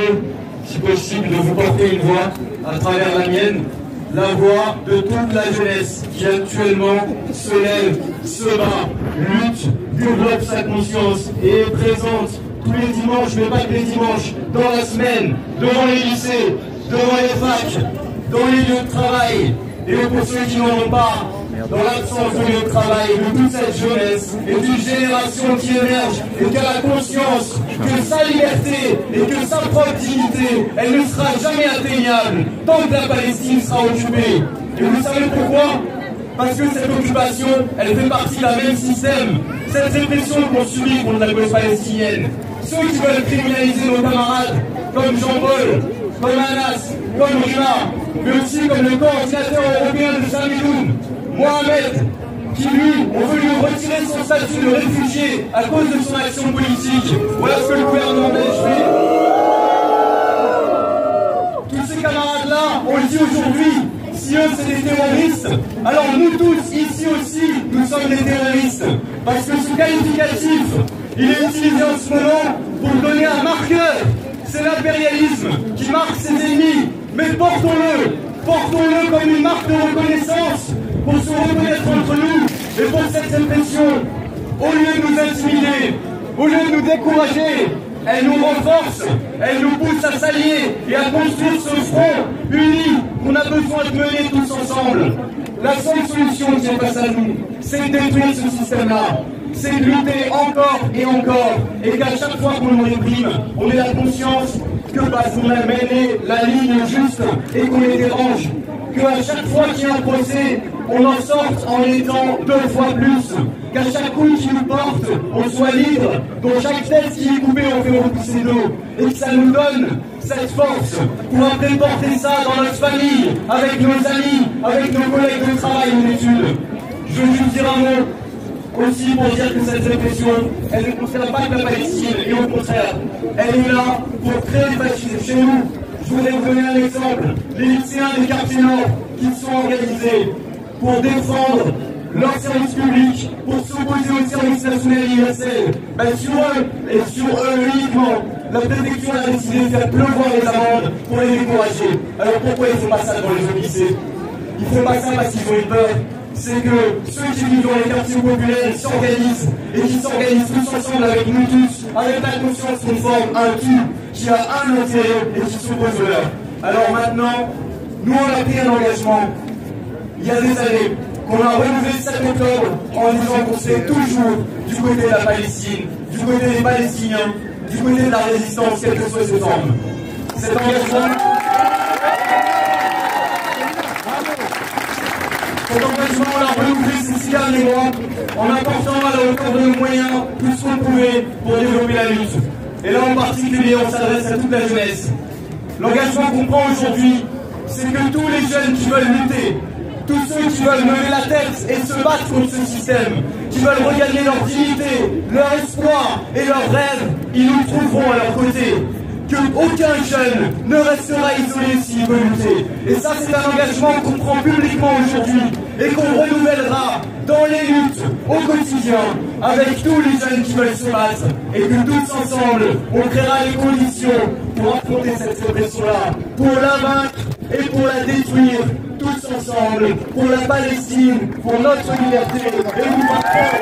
demander, si possible, de vous porter une voix à travers la mienne, la voix de toute la jeunesse qui actuellement se lève, se bat, lutte, développe sa conscience et est présente tous les dimanches, mais pas que les dimanches, dans la semaine, devant les lycées, devant les facs, dans les lieux de travail. Et pour ceux qui n'en ont pas, dans l'absence de lieu de travail, de toute cette jeunesse et d'une génération qui émerge et qui a la conscience que sa liberté et que sa propre dignité, elle ne sera jamais atteignable tant que la Palestine sera occupée. Et vous savez pourquoi? Parce que cette occupation, elle fait partie d'un même système. Cette répression qu'on subit contre la cause palestinienne. Ceux qui veulent criminaliser nos camarades, comme Jean-Paul, comme Anas, comme Rima, mais aussi comme le coordinateur européen de Samidoun, Mohamed, qui lui, on veut lui retirer son statut de réfugié à cause de son action politique. Voilà ce que le gouvernement belge fait. Tous ces camarades-là, on le dit aujourd'hui, si eux c'est des terroristes, alors nous tous ici aussi, nous sommes des terroristes. Parce que ce qualificatif, il est utilisé en ce moment pour donner un marqueur. C'est l'impérialisme qui marque ses ennemis. Mais portons-le comme une marque de reconnaissance pour se reconnaître entre nous et pour cette répression. Au lieu de nous intimider, au lieu de nous décourager, elle nous renforce, elle nous pousse à s'allier et à construire ce front uni qu'on a besoin de mener tous ensemble. La seule solution qui est face à nous, c'est de détruire ce système-là. C'est de lutter encore et encore, et qu'à chaque fois qu'on nous réprime, on ait la conscience que parce qu'on a mené la ligne juste et qu'on les dérange, qu'à chaque fois qu'il y a un procès, on en sorte en étant 2 fois plus, qu'à chaque coup qui nous porte, on soit libre, dont chaque tête qui est coupée, on fait repousser d'eau, et que ça nous donne cette force pour après porter ça dans notre famille, avec nos amis, avec nos collègues de travail ou d'études. Je veux juste dire un mot aussi pour dire que cette répression, elle ne concerne pas que la Palestine, et au contraire, elle est là pour créer des fascistes. Chez nous, je voudrais vous donner un exemple, les lycéens des quartiers nord qui se sont organisés pour défendre leur service public, pour s'opposer au service national universel. Ben sur eux, et sur eux uniquement, la préfecture a décidé de faire pleuvoir les amendes pour les décourager. Alors pourquoi ils ne font pas ça dans les autres lycées? Ils ne font pas ça parce qu'ils ont eu peur. C'est que ceux qui vivent dans les quartiers populaires s'organisent et qui s'organisent tous ensemble avec nous tous, avec la conscience qu'on forme un tout qui a un intérêt et qui s'oppose au leur. Alors maintenant, nous on a pris un engagement il y a des années qu'on a renouvelé le 7 octobre en disant qu'on serait toujours du côté de la Palestine, du côté des Palestiniens, du côté de la résistance, quelle que soit ses formes. Cet engagement, on l'a renouvelé ces 6 derniers mois en apportant à la hauteur de nos moyens tout ce qu'on pouvait pour développer la lutte. Et là en particulier, on s'adresse à toute la jeunesse. L'engagement qu'on prend aujourd'hui, c'est que tous les jeunes qui veulent lutter, tous ceux qui veulent lever la tête et se battre contre ce système, qui veulent regagner leur dignité, leur espoir et leurs rêves, ils nous trouveront à leur côté. Qu'aucun jeune ne restera isolé s'il veut lutter. Et ça, c'est un engagement qu'on prend publiquement aujourd'hui et qu'on renouvellera dans les luttes au quotidien avec tous les jeunes qui veulent se battre et que tous ensemble, on créera les conditions pour affronter cette répression-là, pour la vaincre et pour la détruire tous ensemble, pour la Palestine, pour notre liberté et nous battrons.